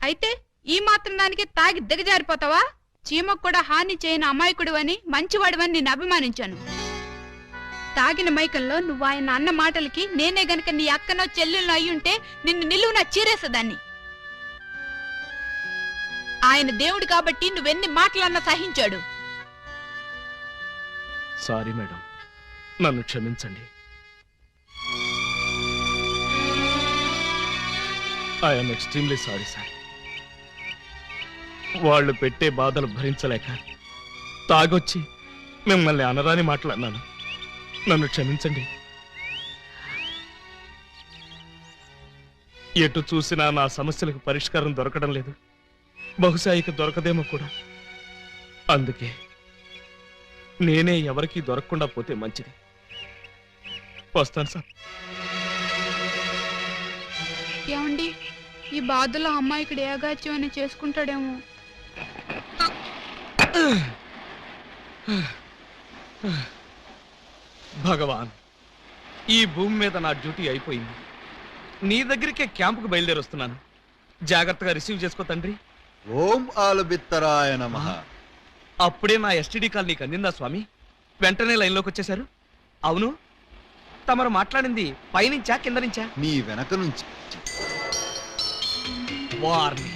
అయితే ఈ మాత్రం దానికి తాగి దిగజారిపోతావా? చీమకు కూడా హాని చేయని అమాయకుడు అని మంచివాడివని నిన్ను అభిమానించాను. తాగిన మైకంలో నువ్వు ఆయన అన్న మాటలకి నేనే గనక నీ అక్కనో చెల్లెల్లో అయ్యుంటే నిన్ను నిలువునా చీరేసేదాన్ని. ఆయన దేవుడు కాబట్టి నువ్వెన్ని మాటలన్నా సహించాడు. సారీ మేడం, నన్ను క్షమించండి. I'm extremely sorry sir. వాళ్ళు పెట్టే బాధలు భరించలేక తాగొచ్చి మిమ్మల్ని అనరాని మాట్లాడినాను. నన్ను క్షమించండి. ఎటు చూసినా నా సమస్యలకు పరిష్కారం దొరకడం లేదు. బహుశా ఇక దొరకదేమో కూడా. అందుకే నేనే ఎవరికీ దొరకకుండా పోతే మంచిది. వస్తాను సార్. ఏమండి, ఈ బాధలో అమ్మాయికి ఏగాచ్యం అని చేసుకుంటాడేమో. భగవాన్, ఈ భూమి మీద నా డ్యూటీ అయిపోయింది. నీ దగ్గరికే క్యాంపుకు బయలుదేరి వస్తున్నాను. జాగ్రత్తగా రిసీవ్ చేసుకో తండ్రి. ఓం ఆలబిత్తరాయ నమః. అప్పుడే నా ఎస్టీడీ కాల్ నీకు అందిందా స్వామి? వెంటనే లైన్లోకి వచ్చేశారు. అవును, తమరు మాట్లాడింది పైనుంచా కింద నుంచా? నీ వెనక నుంచి. వారిని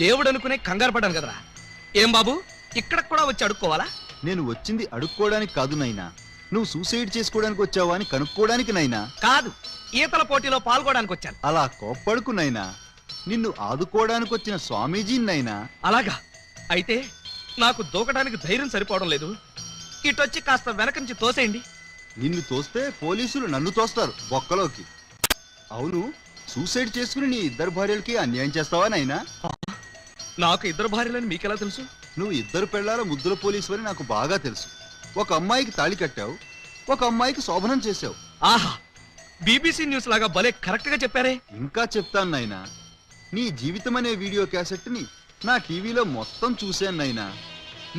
దేవుడు అనుకునే కంగారు పడ్డాను కదరా. ఏం బాబు, ఇక్కడ కూడా వచ్చి అడుక్కోవాలా? నేను వచ్చింది అడుక్కోవడానికి కాదు నైనా, నువ్వు సూసైడ్ చేసుకోవడానికి వచ్చావా అని కనుక్కోవడానికి నైనా. కాదు, ఈతల పోటీలో పాల్గొనడానికి వచ్చాను. అలా కోప్పడుకు నైనా, నిన్ను ఆదుకోవడానికి వచ్చిన స్వామీజీనైనా. అలాగా? అయితే నాకు దూకడానికి ధైర్యం సరిపోవడం లేదు. ఇటొచ్చి కాస్త వెనక నుంచి తోసేయండి. నిన్ను తోస్తే పోలీసులు నన్ను తోస్తారు బొక్కలోకి. అవును, సూసైడ్ చేసుకుని నీ ఇద్దరు భార్యలకి అన్యాయం చేస్తావా నైనా? నాకు ఇద్దరు భార్యలని మీకెలా తెలుసు? నువ్వు ఇద్దరు పెళ్లాల ముద్దుల పోలీసు అని నాకు బాగా తెలుసు. ఒక అమ్మాయికి తాళి కట్టావు, ఒక అమ్మాయికి శోభనం చేశావు. ఆహా, బీబీసీ న్యూస్ లాగా భలే కరెక్ట్ గా చెప్పారే. ఇంకా చెప్తాను నైనా, నీ జీవితం అనే వీడియో క్యాసెట్ ని నా టీవీలో మొత్తం చూశాను నైనా.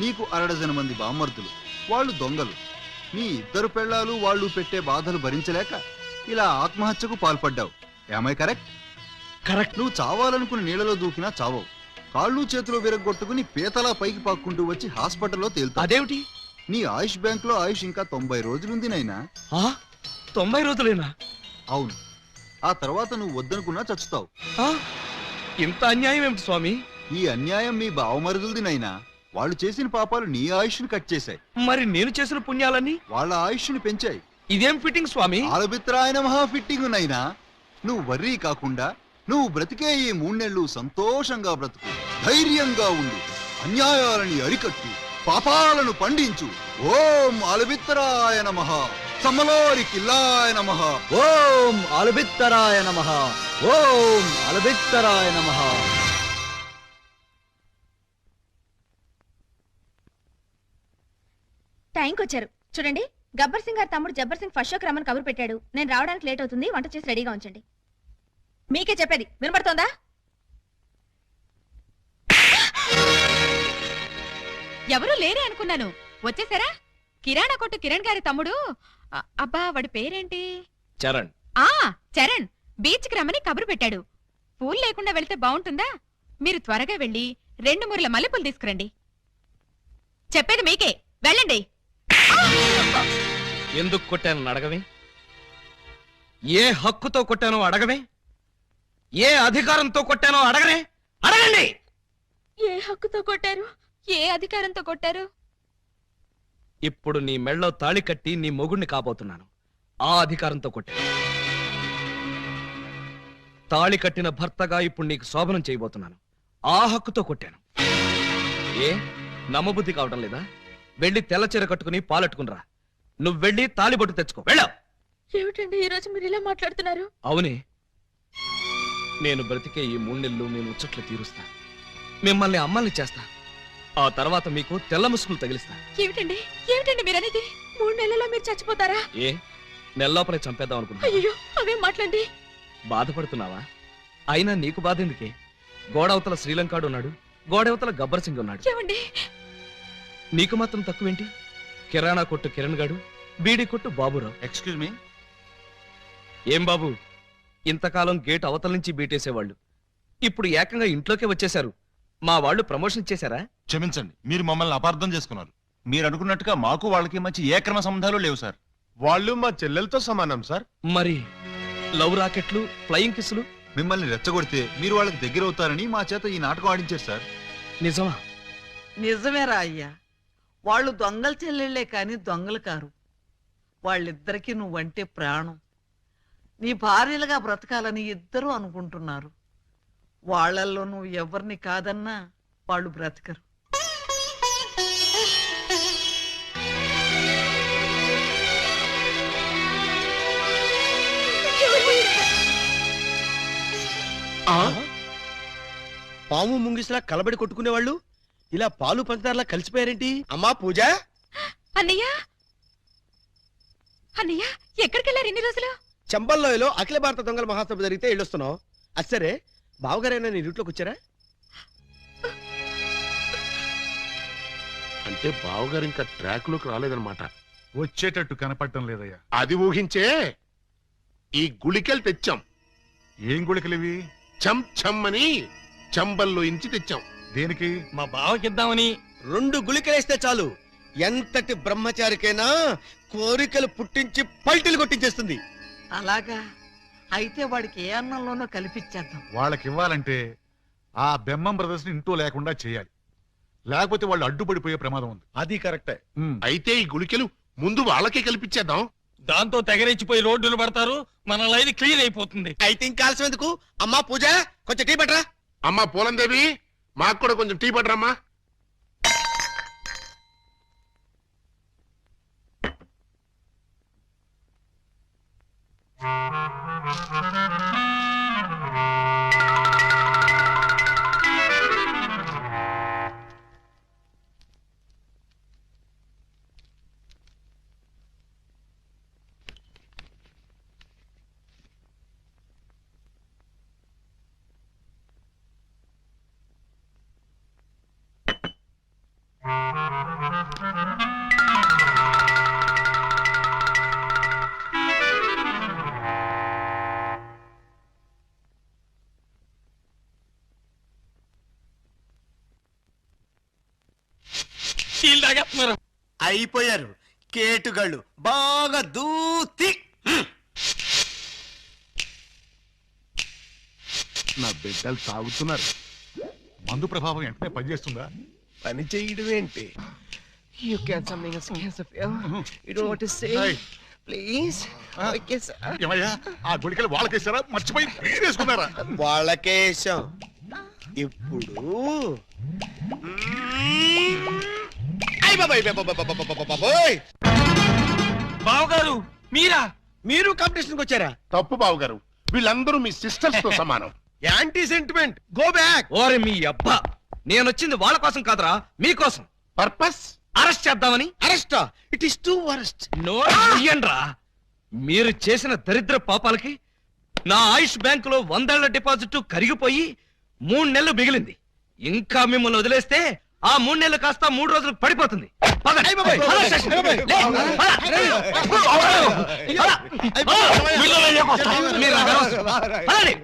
నీకు 60 మంది బామ్మర్దులు, వాళ్ళు దొంగలు. నీ ఇద్దరు పెళ్లాలు వాళ్ళు పెట్టే బాధలు భరించలేక ఇలా ఆత్మహత్యకు పాల్పడ్డావు. ఏమై కరెక్ట్? కరెక్ట్. నువ్వు చావాలనుకుని నీళ్ళలో దూకినా చావవు. కాళ్ళు చేతులు విరగొట్టుకుని పీతలా పైకి పాక్కుంటూ వచ్చి హాస్పిటల్లో తేలుతావు. అదేమిటి? నీ ఆయుష్ బ్యాంక్ లో ఆయుష్ ఇంకా 90 రోజులుంది నైనా. 90 రోజులేనా? అవును, ఆ తర్వాత నువ్వు వద్దనుకున్నా చచ్చుతావు. ఇంత అన్యాయం ఏమిటి స్వామి? ఈ అన్యాయం మీ బావమరుదులది నైనా. వాళ్ళు చేసిన పాపాలు నీ ఆయుష్ని కట్ చేశాయి. మరి నేను చేసిన పుణ్యాలన్నీ వాళ్ళ ఆయుష్ని పెంచాయి. ఇదేం ఫిట్టింగ్ స్వామి? ఆలబిత్రాయన మహా ఫిట్టింగ్ నైనా. నువ్వు వర్రీ కాకుండా నువ్వు బ్రతికే ఈ 3 నెలలు సంతోషంగా బ్రతుకు, ధైర్యంగా ఉండు, అన్యాయాలని అరికట్టు, పాపాలను పండించు. ఓం ఆలబిత్తరాయ నమః, సమ్మలోరి కిల్లాయ నమః. ఓం ఆలబిత్తరాయ నమః, ఓం ఆలబిత్తరాయ నమః. టైంకి వచ్చారు చూడండి. గబ్బర్ సింగ్ గారి తమ్ముడు జబ్బర్ సింగ్ ఫస్ట్ షోకి రమ్మని కబురు పెట్టాడు. నేను రావడానికి లేట్ అవుతుంది, వంట చేసి రెడీగా ఉంచండి. మీకే చెప్పేది వినపడుతోందా? ఎవరూ లేరే అనుకున్నాను, వచ్చేసారా? కిరాణా కొట్టు కిరణ్ గారి తమ్ముడు. అబ్బా, వాడి పేరేంటి? చరణ్. చరణ్ బీచ్ కి రమ్మని కబురు పెట్టాడు. పూలు లేకుండా వెళ్తే బాగుంటుందా? మీరు త్వరగా వెళ్ళి 2 మూరల మల్లెపూలు తీసుకురండి. చెప్పేది మీకే, వెళ్ళండి. ఎందుకు కొట్టానో అడగవే? ఏ హక్కుతో కొట్టానో అడగవే? ఏ అధికారంతో కొట్టానో అడగనే? అడగండి. ఏ హక్కుతో కొట్టారు? ఏ అధికారంతో కొట్టారు? ఇప్పుడు నీ మెళ్ళో తాళి కట్టి నీ మొగుడిని కాబోతున్నాను. ఆ అధికారంతో కొట్టాను. తాళి కట్టిన భర్తగా ఇప్పుడు నీకు శోభనం చేయబోతున్నాను. ఆ హక్కుతో కొట్టాను. ఏ నమ్మబుద్ధి కావడం లేదా? వెళ్ళి తెల్ల చీర కట్టుకుని పాలెట్టుకునిరా. నువ్వు వెళ్ళి తాళిబొట్టు తెచ్చుకో. వెళ్ళావు. ఏమిటండి ఈ రోజు మీరు ఇలా మాట్లాడుతున్నారు? అవునే, నేను బ్రతికే ఈ 3 నెలలు మీ ముచ్చట్లు తీరుస్తా, మిమ్మల్ని అమ్మల్ని చేస్తా. ఆ తర్వాత మీకు తెల్ల ముసుగులు తగిలిస్తా. ఏమిటండి ఏమిటండి మీరనేది? 3 నెలల్లో మీరు చచ్చిపోతారా? ఏ నెల్లోపలే చంపేద్దాం అనుకుంటా? అయ్యో, అవేం మాట్లాడండి. బాధపడుతున్నావా? అయినా నీకు బాధ ఎందుకే? గోడవతల శ్రీలంకాడు ఉన్నాడు, గోడవతల గబ్బర్ సింగ్ ఉన్నాడు. ఏమండి, నీకు మాత్రం తక్కువేంటి? కిరాణా కొట్టు కిరణ్ గాడు, బీడీ కొట్టు బాబురావు. Excuse me. ఏం బాబు, ఇంతకాలం గేట్ అవతల నుంచి బీటేసేవాళ్ళు ఇప్పుడు ఏకంగా ఇంట్లోకే వచ్చేశారు. మా వాళ్ళు ప్రమోషన్ ఇచ్చేశారా? క్షమించండి, మీరు మమ్మల్ని అపార్థం చేసుకున్నారు. మీరు అనుకున్నట్టుగా మాకు వాళ్ళకి మంచి ఏక్రమ సంబంధాలు లేవు సార్. వాళ్ళు మా చెల్లెలతో సమానం సార్. మరి లవ్ రాకెట్లు, ఫ్లయింగ్ కిస్లు మిమ్మల్ని రెచ్చగొడితే మీరు వాళ్ళకి దగ్గర అవుతారని మా చేత ఈ నాటకం ఆడించారు సార్. నిజమా? నిజమేరా అయ్యా, వాళ్ళు దొంగల చెల్లెళ్లే కాని దొంగలు కారు. వాళ్ళిద్దరికీ నువ్వంటే ప్రాణం. నీ భార్యలుగా బ్రతకాలని ఇద్దరూ అనుకుంటున్నారు. వాళ్ళల్లో నువ్వు ఎవరిని కాదన్నా వాళ్ళు బ్రతకరు. పాము ముంగిసలా కలబడి కొట్టుకునేవాళ్ళు ఇలా పాలు పంచదారలా కలిసిపోయారేంటి? అమ్మా పూజ, అన్నయ్య అన్నయ్య ఎక్కడికి వెళ్ళారు ఇన్ని రోజులు? చంబల్లోయలో అఖిల భారత దొంగల మహాసభ జరిగితే వెళ్ళొస్తున్నావు. అసరే బావగారైనా నీ ఇంట్లోకి వచ్చారా? అంటే బావగారు ఇంకా ట్రాక్ లోకి రాలేదన్నమాట. వచ్చేటట్టు కనపడటం లేదయ్యా. అది ఊహించే ఈ గుళికలు తెచ్చాం. ఏం గుళికలివి? చం చం అని చంబల్లో ఇంచి తెచ్చాం. దేనికి? మా బావకిద్దామని. 2 గుళికలేస్తే చాలు, ఎంతటి బ్రహ్మచారికైనా కోరికలు పుట్టించి పల్టీలు కొట్టించేస్తుంది. అలాగా అయితే వాడికి ఏ అన్నంలోనో కల్పించేద్దాం. వాళ్ళకి ఇవ్వాలంటే ఆ బెమ్మం బ్రదర్స్ ని ఇంట్లో లేకుండా చేయాలి. లేకపోతే వాళ్ళు అడ్డుపడిపోయే ప్రమాదం ఉంది. అది కరెక్టే. అయితే ఈ గుళికలు ముందు వాళ్ళకే కల్పించేద్దాం. దాంతో తెగరెచ్చిపోయి రోడ్డును పడతారు, మన లైన్ క్లియర్ అయిపోతుంది. అయితే ఇంకా ఆలస్యం ఎందుకు? అమ్మా పూజ, కొంచెం టీ పట్టరా. అమ్మా పూలందేవి, మాకు కూడా కొంచెం టీ పట్టరమ్మా. అయిపోయారు కేటుగాళ్ళు, బాగా దూతి. నా బిడ్డలు తాగుతున్నారు. మందు ప్రభావం వెంటనే పనిచేస్తుందా? పని చేయడం ఏంటి? You get something else, you don't want to say, Hey. please? I guess. ఏమయ్యా, ఆ గుళికలు వాళ్ళకేసారా? మర్చిపోయి మీరేసుకున్నారా? వాళ్ళకేశం. ఇప్పుడు బావగారు మీరా? మీరు కాంపిటీషన్ వచ్చారా? తప్పు బావగారు, వీళ్ళందరూ మీ సిస్టర్స్ తో సమానం. Anti sentiment, go back. ఓరే మీ అబ్బా, నేనొచ్చింది వాళ్ళ కోసం కాదురా, మీకోసం. పర్పస్ అరెస్ట్ చేద్దామని. Arrest? It is too worst. నోరా, మీరు చేసిన దరిద్ర పాపాలకి నా ఆయుష్ బ్యాంకులో 100 ఏళ్ల డిపాజిట్ కరిగిపోయి 3 నెలలు మిగిలింది. ఇంకా మిమ్మల్ని వదిలేస్తే ఆ 3 నెలలు కాస్త 3 రోజులకు పడిపోతుంది. పదండి. పద స్టేషన్. లే, పద. మీరు నాకు అనవసరం. పదండి.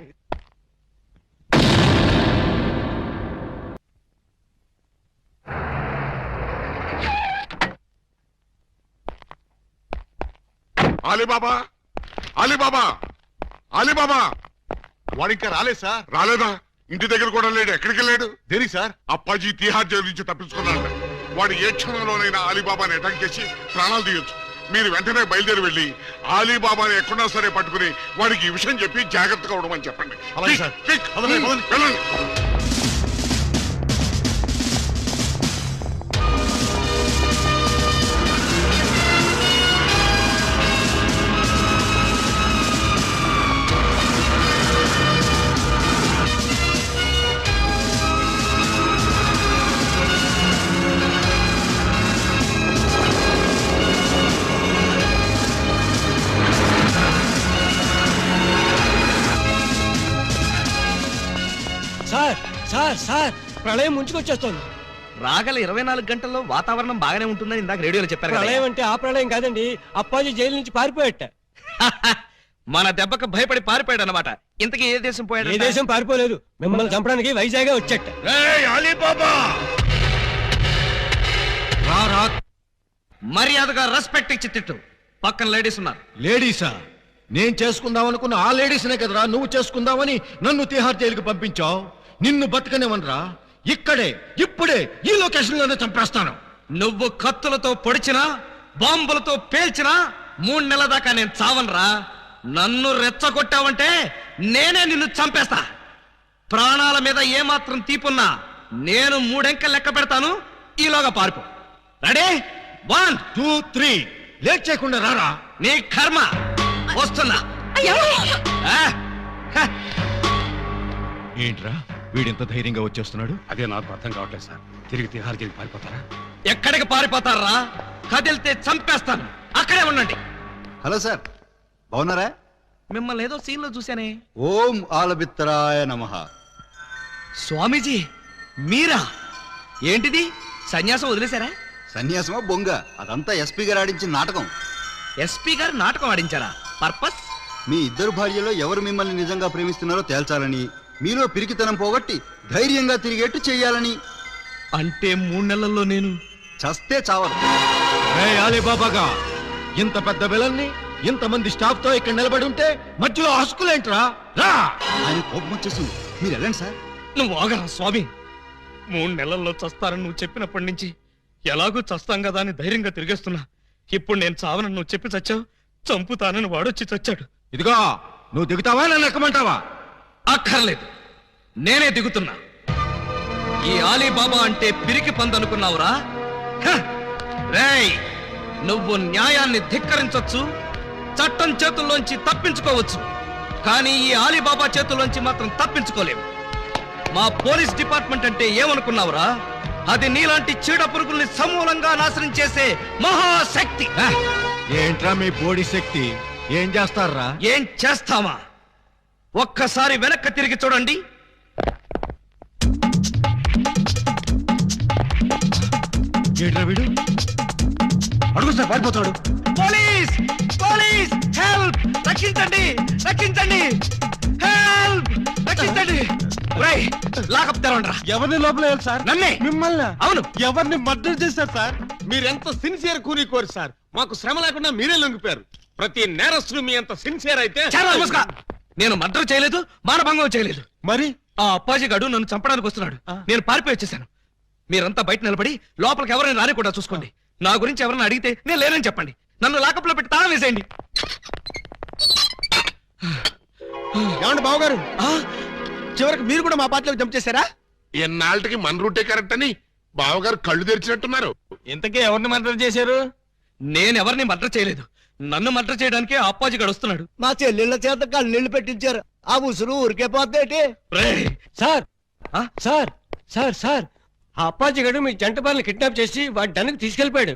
Alibaba, Alibaba, Alibaba. వాడు ఇంకా రాలేదు సార్. రాలేదా? ఇంటి దగ్గర కూడా లేడు. ఎక్కడికి వెళ్ళాడు? దేనికి సార్? అప్పాజీ తిహార్ జైలు నుంచి తప్పించుకున్నాడు. వాడు ఏ క్షణంలోనైనా అలీబాబాని అటాక్ చేసి ప్రాణాలు తీయొచ్చు. మీరు వెంటనే బయలుదేరి వెళ్ళి అలీబాబాని ఎక్కడా సరే పట్టుకుని వాడికి ఈ విషయం చెప్పి జాగ్రత్తగా ఉండమని చెప్పండి. అలాగే సార్. క్విక్, పదండి, పదండి. వెళ్ళండి. సార్ సార్ సార్, ప్రళయం ముంచుకొచ్చేస్తోంది. రాగల 24 గంటల్లో వాతావరణం బాగానే ఉంటుందని ఇందాక రేడియోలో చెప్పారు కదా. ప్రళయం అంటే ఆ ప్రళయం కాదండి, అప్పాజీ జైలు నుంచి పారిపోయట. మన దెబ్బకు భయపడి పారిపోయాడు అనమాట. ఇంతకీ ఏ దేశం పోయాడు? ఏ దేశం పారిపోలేదు, మిమ్మల్ని చంపడానికి వైజాగ్ వచ్చాట. అలీబాబా రా, మర్యాదగా రెస్పెక్ట్ ఇచ్చి తిట్టు. పక్కన లేడీస్ ఉన్నారు. లేడీసా? నేను చేసుకుందాం అనుకున్న ఆ లేడీస్నే కదరా నువ్వు చేసుకుందామని నన్ను తిహార్ జైలుకి పంపించావు. నిన్ను బతకనివనరా, ఇక్కడే ఇప్పుడే ఈ లొకేషన్ లోనే చంపేస్తాను. నువ్వు కత్తులతో పొడిచినా బాంబులతో పేల్చినా 3 నెలల దాకా నేను చావనరా. నన్ను రెచ్చగొట్టావంటే నేనే నిన్ను చంపేస్తా. ప్రాణాల మీద ఏమాత్రం తీపున్నా నేను 3 అంకెలు లెక్క పెడతాను. ఈలోగా పారిపో. రెడీ? 1 2 3 లేట్ చేయకుండా రారా. నీ కర్మ. వస్తున్నా. ఆ? హ. ఏంట్రా వీడింత ధైర్యంగా వచ్చేస్తున్నాడు? అదే నాకు అర్థం కావట్లేదు సార్. తిరిగి తిహార్ జైలు పారిపోతారా? ఎక్కడికి పారిపోతారా? కదిలితే చంపేస్తాను. అక్కడే ఉండండి. హలో సార్, బాగున్నారా? మిమ్మల్ని ఏదో సీన్ లో చూశానే. ఓం ఆలబిత్తరాయ నమః. స్వామీజీ మీరా? ఏంటిది, సన్యాసం వదిలేశారా? సన్యాసమా బొంగ, అదంతా ఎస్పీ గారు ఆడించిన నాటకం. ఎస్పీ గారు నాటకం ఆడించారా? పర్పస్? మీ ఇద్దరు భార్యలో ఎవరు మిమ్మల్ని నిజంగా ప్రేమిస్తున్నారో తేల్చాలని, మీలో పిరికితనం పోగొట్టి ధైర్యంగా తిరిగేట్టు చెయ్యాలని. అంటే 3 నెలల్లో నేను చస్తే చావరు. అలీబాబాగా ఇంత పెద్ద విలన్ని ఇంతమంది స్టాఫ్ తో ఇక్కడ నిలబడి ఉంటే మధ్యలో హస్కులేంట్రా? రా. ఆయన కోపం వచ్చేస్తుంది, మీరు వెళ్ళండి సార్. నువ్వు ఆగరా స్వామి. 3 నెలల్లో చస్తారని నువ్వు చెప్పినప్పటి నుంచి ఎలాగూ చస్తాం కదా అని ధైర్యంగా తిరిగేస్తున్నా. ఇప్పుడు నేను చావనని నువ్వు చెప్పి చచ్చావు, చంపుతానని వాడొచ్చి చచ్చాడు. ఇదిగో నువ్వు దిగుతావా నన్ను ఎక్కమంటావా? అక్కర్లేదు, నేనే దిగుతున్నా. ఈ ఆలీబాబా అంటే పిరికి పందనుకున్నావురా? రేయ్, నువ్వు న్యాయాన్ని ధిక్కరించొచ్చు, చట్టం చేతుల్లోంచి తప్పించుకోవచ్చు, కానీ ఈ ఆలీబాబా చేతుల్లోంచి మాత్రం తప్పించుకోలేవు. మా పోలీస్ డిపార్ట్మెంట్ అంటే ఏమనుకున్నావురా? అది నీలాంటి చీడ పురుగుల్ని సమూలంగా నాశనం చేసే మహాశక్తి. ఏంట్రా మీ బోడి శక్తి? ఏం చేస్తారా? ఏం చేస్తావా? ఒక్కసారి వెనక్కి తిరిగి చూడండి. ఏంట్రా వీడు? అడుగు సార్, పారిపోతాడు. పోలీస్! పోలీస్! హెల్ప్! రక్షించండి! రక్షించండి! హెల్ప్! రక్షించండి! ఒరేయ్, లాకప్ తెరవండ్రా. ఎవరిని లోపల వేయాలి సార్? నన్నే. మిమ్మల్ని? అవును. ఎవరిని మర్డర్ చేశారు సార్? మీరెంత సిన్సియర్ కూని సార్. మాకు శ్రమ లేకుండా మీరే లొంగిపోయారు. ప్రతి నేరస్తులు మీ అంత సిన్సియర్ అయితే. చాలా నమస్కారం. నేను మర్డర్ చేయలేదు, మానభంగం చేయలేదు. మరి ఆ అప్పాజీ గడు నన్ను చంపడానికి వస్తున్నాడు. నేను పారిపోయి వచ్చేసాను. మీరంతా బయట నిలబడి లోపలికి ఎవరైనా రానికుండా చూసుకోండి. నా గురించి ఎవరైనా అడిగితే నేను లేనని చెప్పండి. నన్ను లాకప్ లో పెట్టి తాళం వేసేయండి. ఏమండి బావగారు, చివరికి మీరు కూడా మా పార్టీలోకి జంప్ చేశారా? ఎన్నాళ్ళకి మన రూటే కరెక్ట్ అని బావగారు కళ్ళు తెరిచినట్టున్నారు. ఇంతకీ ఎవరిని మర్డర్ చేశారు? నేనెవరిని మర్డర్ చేయలేదు. నన్ను మర్డర్ చేయడానికి ఆ అప్పాజీ గడు వస్తున్నాడు. మా చెల్లెళ్ళ చేత కళ్ళీళ్ళు పెట్టించారు. ఆ ఉసురు ఊరికే పోతే. రేయ్, సార్ ఆ? సార్ సార్ సార్ ఆ అప్పాజీ గడు మీ జంట బాలని కిడ్నాప్ చేసి వాడి డన్కి తీసుకెళ్లిపోయాడు.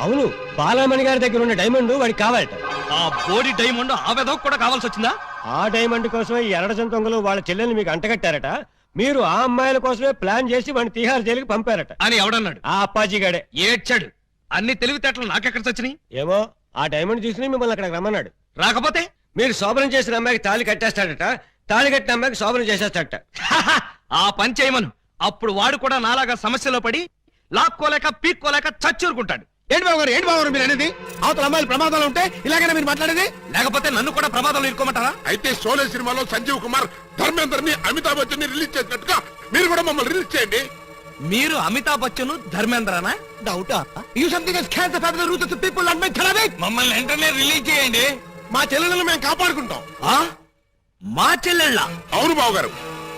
అవును, బాలామణి గారి దగ్గర ఉన్న డైమండ్ వాడికి కావాలట. ఆ బోడి డైమండ్ ఆ వెధవకు కూడా కావాల్సి వచ్చిందా? ఆ డైమండ్ కోసమే ఈ ఎరడజన్ దొంగలు వాళ్ళ చెల్లెల్ని మీకు అంటగట్టారట. మీరు ఆ అమ్మాయిల కోసమే ప్లాన్ చేసి వాడిని తిహార్ జైలుకి పంపారట అని ఎవడన్నాడు? ఆ అప్పాజీ గడే. ఏడ్చాడు. అన్ని తెలివితేటలు నాకెక్కడ చచ్చినాయి? ఏమో, ఆ డైమండ్ తీసుకుని మిమ్మల్ని అక్కడికి రమ్మన్నాడు. రాకపోతే మీరు శోభనం చేసిన అమ్మాయికి తాళి కట్టేస్తాడట, తాళి కట్టిన అమ్మాయికి శోభనం చేసేస్తాడట. ఆ పని చేయమను. అప్పుడు వాడు కూడా నాలాగా సమస్యలో పడి లాక్కోలేక పీక్కోలేక చచ్చూరుకుంటాడు. ఏంటి బాబు గారు, ఏంటి బాబు గారు మీరు అనేది? అవతల అమ్మాయిలు ప్రమాదాలు ఉంటే ఇలాగైనా మీరు మాట్లాడేది? లేకపోతే నన్ను కూడా ప్రమాదంలో ఇరుకోమంటారా? అయితే షోలే సినిమాలో సంజీవ్ కుమార్ ధర్మేందర్ ని అమితాబ్ బచ్చన్ ని రిలీజ్ చేసినట్టుగా మీరు కూడా మమ్మల్ని రిలీజ్ చేయండి. మీరు అమితాబ్ బచ్చన్ ధర్మేంద్రనా? డౌటా? You something is can the root of the people and my therapy. మమ్మల్ని వెంటనే రిలీజ్ చేయండి. మా చెల్లెలను మేము కాపాడుకుంటాం. మా చెల్లెళ్ళ? అవును బావగారు,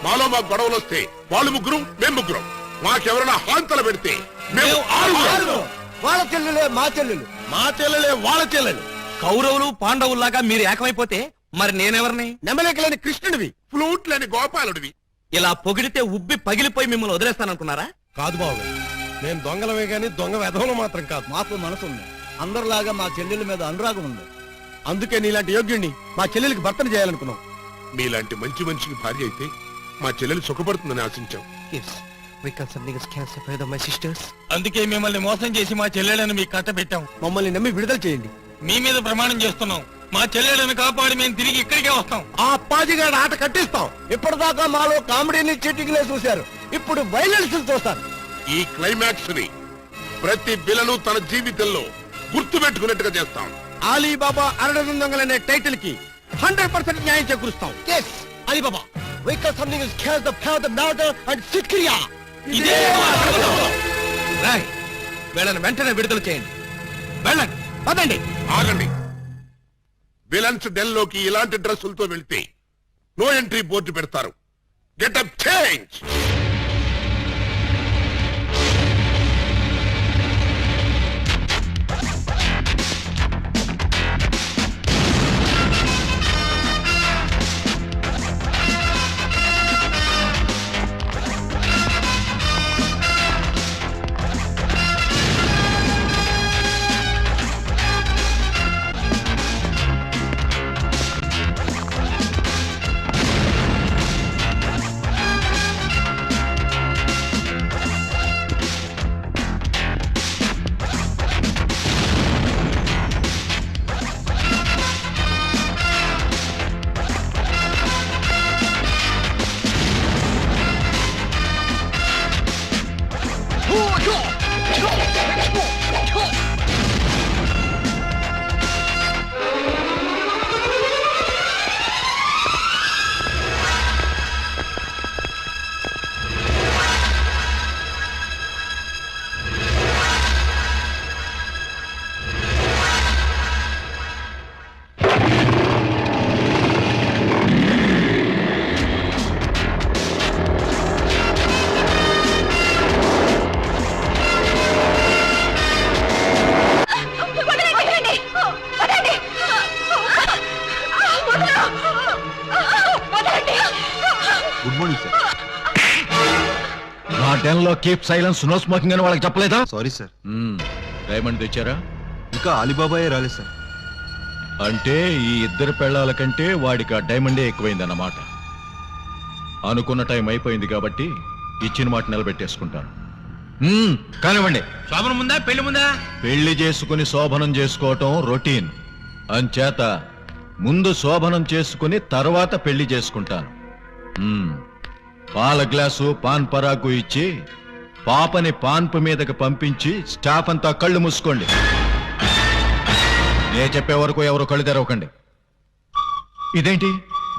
మాలో మాకు గొడవలు వస్తే వాళ్ళు ముగ్గురు, మేము ముగ్గురం. మాకెవరైనా హాంతలు పెడితే మేము ఆరుగురం. వాళ్ళ చెల్లెలే మా చెల్లెలు, మా చెల్లెలే వాళ్ళ చెల్లెలు. కౌరవులు పాండవుల్లాగా మీరు ఏకమైపోతే మరి నేనెవరిని? నెమలికలేని కృష్ణుడివి, ఫ్లూట్ లేని గోపాలుడివి. ఇలా పొగిడితే ఉబ్బి పగిలిపోయి మిమ్మల్ని వదిలేస్తాననుకున్నారా? కాదు బాబు, మేము దొంగలమే గాని దొంగ వెధవలు మాత్రం కాదు. మాకు మనసు ఉంది, అందరిలాగా మా చెల్లెల మీద అనురాగం ఉంది. అందుకే నీలాంటి యోగ్యుణ్ణి మా చెల్లెలికి భర్తను చేయాలనుకున్నాం. మీలాంటి మంచి మనిషికి భార్య అయితే మా చెల్లెలు సుఖపడుతుందని ఆశించాం. Yes, we can something as cancer for my sisters. అందుకే మిమ్మల్ని మోసం చేసి మా చెల్లెలను మీకు కట్టబెట్టాం. మమ్మల్ని నమ్మి విడుదల చేయండి. మీ మీద ప్రమాణం చేస్తున్నాం, మా చెల్లెలను కాపాడి మేము తిరిగి ఇక్కడికే వస్తాం. ఆ అప్పాజిగాడి ఆట కట్టిస్తాం. ఇప్పటిదాకా మాలో కామెడీని చీటింగ్లే చూశారు, ఇప్పుడు వైలెన్స్ చూస్తారు. ఈ క్లైమాక్స్ ని ప్రతి విలను తన జీవితంలో గుర్తు పెట్టుకున్నట్టుగా చేస్తాం. అలీబాబా అరడజన దొంగలు అనే టైటిల్ కి 100% న్యాయం చేకూరుస్తాం. Yes Alibaba, because something is scares the power the murder and sikriya. ఇదే మా అడగడం. రాయ్, వీళ్ళని వెంటనే విడుదల చేయండి. వెళ్ళండి, పదండి. ఆగండి. విలన్స్ డెల్ లోకి ఇలాంటి డ్రెస్సులతో వెళ్తే నో ఎంట్రీ బోర్డు పెడతారు. Getup change. Good morning sir. నా టెన్లో కీప్ సైలెన్స్, నో స్మోకింగ్ అని వాళ్ళకి చెప్పలేదా? Sorry sir. డైమండ్ తెచ్చారా? ఇంకా అలీబాబాయే రాలేదు సార్. అంటే ఈ ఇద్దరు పెళ్ళాల కంటే వాడికి ఆ డైమండే ఎక్కువైందన్నమాట. అనుకున్న టైం అయిపోయింది కాబట్టి ఇచ్చిన మాట నిలబెట్టేసుకుంటాను. కానివ్వండి. శోభనం ముందా పెళ్లి ముందా? పెళ్లి చేసుకుని శోభనం చేసుకోవటం రొటీన్ అంచేత ముందు శోభనం చేసుకుని తర్వాత పెళ్లి చేసుకుంటాను. పాల గ్లాసు పాన్ పరాకు ఇచ్చి పాపని పాన్పు మీదకి పంపించి స్టాఫ్ అంతా కళ్ళు మూసుకోండి. నే చెప్పే వరకు ఎవరు కళ్ళు తెరవకండి. ఇదేంటి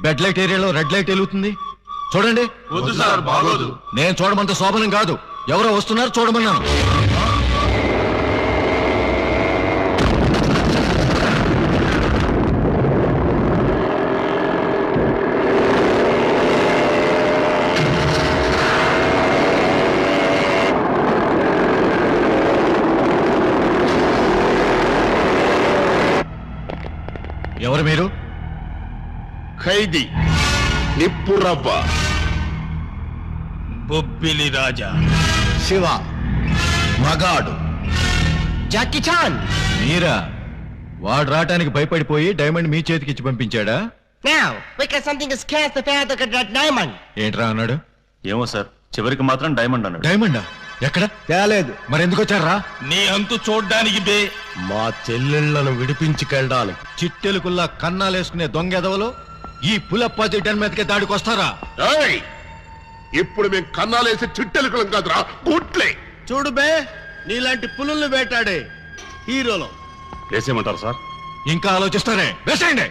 బెడ్ లైట్ ఏరియాలో రెడ్ లైట్ వెలుగుతుంది? చూడండి. వద్దు సార్, బాగోదు. నేను చూడమంత శోభనం కాదు, ఎవరో వస్తున్నారు చూడమన్నాను. ఎవరు మీరు? ఖైదీ నిప్పురవ్వ. బొబ్బిలి రాజా. శివ మగాడు. Jackie Chan. మీరా? వాడు రావటానికి భయపడిపోయి డైమండ్ మీ చేతికి ఇచ్చి పంపించాడా? Now, because something is scares the father of that diamond. ఏంట్రా అన్నాడు? ఏమో సార్, చివరికి మాత్రం డైమండ్ అన్నాడు. డైమండా? ఎక్కడ? తేలేదు. మరి ఎందుకు వచ్చారా? నీ అంతు చూడ్డానికి బే. మా చెల్లెళ్లను విడిపించుకెళ్ళడానికి. చిట్టెలుకుల్లా కన్నాలేసుకునే దొంగెదవలో ఈ పులప్పాజీ డెన్ మీదకే దాడికి వస్తారా? ఏయ్! ఇప్పుడు మేము కన్నాలేసి చిట్టెలుకలం కాదురా, గుట్లే. చూడు బే, నీలాంటి పులుల్ని వేటాడే హీరోలో. వేసేయమంటారు సార్? ఇంకా ఆలోచిస్తారే, వేసేయండి.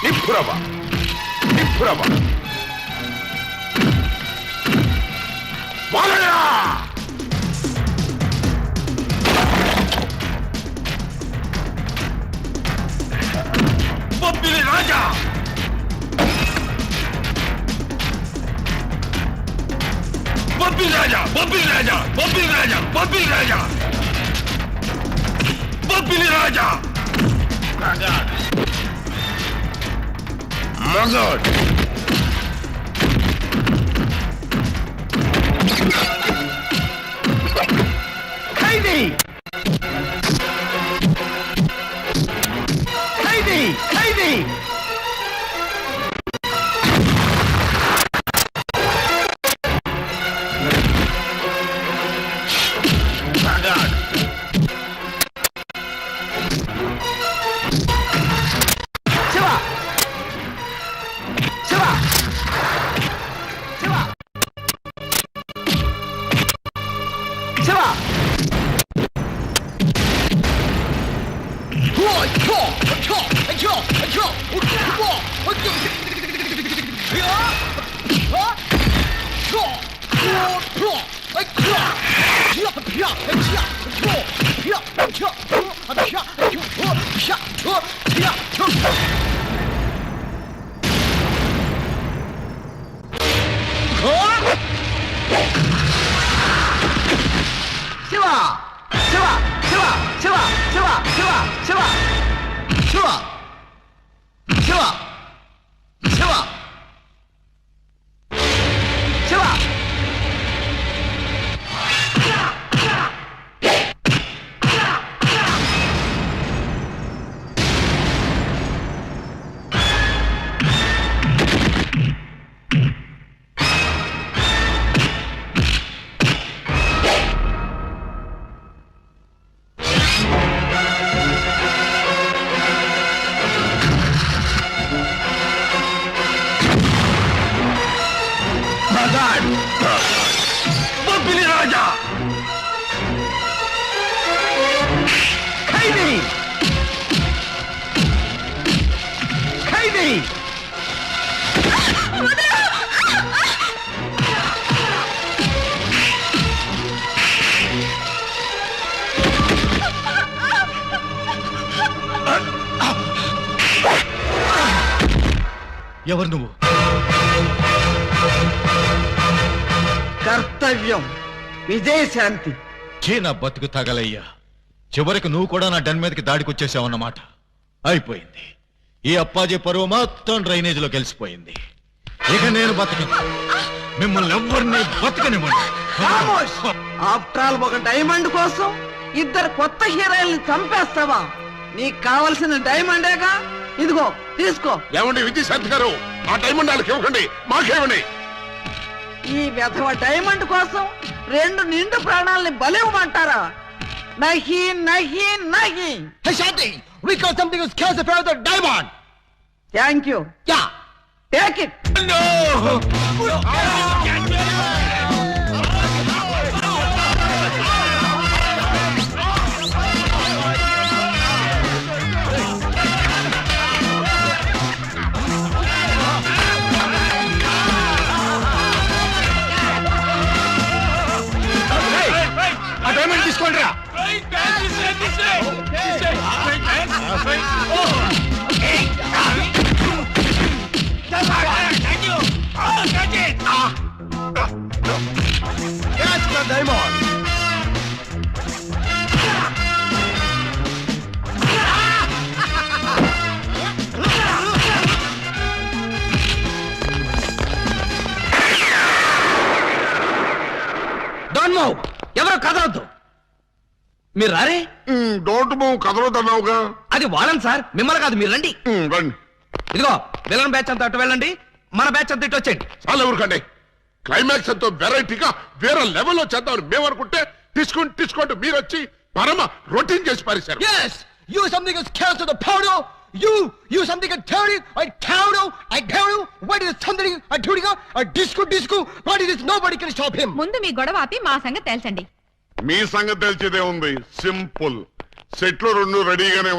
నిప్పురవ్వ, నిప్పురవ్వ. వాళ్ళరా! బొబ్బిలి రాజా బొబ్బిలి రాజా బొబ్బిలి రాజా బొబ్బిలి రాజా బొబ్బిలి రాజా బొబ్బిలి రాజా మగడ్ ఖైదీ ఖైదీ ఖైదీ బొబ్బిలి రాజా ఖైదీ ఖైదీ ఎవరు నువ్వు? కర్తవ్యం విజయశాంతి. నా బతుకు తగలయ్యా. చివరికి నువ్వు కూడా నా డన్ మీదకి దాడికి వచ్చేసావన్నమాట. అయిపోయింది. ఈ అప్పాజీ పరువు మొత్తం డ్రైనేజ్ లో కలిసిపోయింది. ఇక నేను బతకను. మిమ్మల్ని ఎవరిని బతకనివ్వండి. ఆఫ్టర్ ఆల్ ఒక డైమండ్ కోసం ఇద్దరు కొత్త హీరోయిల్ని చంపేస్తావా? నీకు కావలసిన డైమండేగా, ఇదిగో తీసుకో. ఏమండి విజయశాంతి గారు, ఆ డైమండ్ వాళ్ళకి ఇవ్వకండి, మాకేమండి. ఈ వెధవ డైమండ్ కోసం 2 నిండు ప్రాణాలని బలివ్వమంటారా? నహి నహి నహి. Thank you. Take it. తీసుకోండి రా. Don't move. ఎవరో కదలొద్దు. మీరు రారే. డోంట్ మూవ్ కదలొద్దన్నావుగా. అది వాళ్ళని సార్, మిమ్మల్ని కాదు. మీరు రండి. రండి. ఇదిగో విలన్ బ్యాచ్ అంతా అటు వెళ్ళండి, మన బ్యాచ్ అంతా ఇటు వచ్చేయండి. చాలా ఎవరికండి. క్లైమాక్స్ ఎంతో వెరైటీగా వేరే లెవెల్లో చేద్దామని మేము అనుకుంటే తీసుకుంటూ మీరు వచ్చి పరమ రొటీన్ చేసి పారేశారు. Yes, you something is chaos to the powder. You something a theory. I tell you. What is something a theory? A disco. What is this? Nobody can stop him. ముందు మీ గొడవ ఆపి మా సంగతి తెలుసండి. మీ సంగతి తెలిసేదే ఉంది. సింపుల్. సెట్లు 2 రెడీగానే ఉన్నాయి.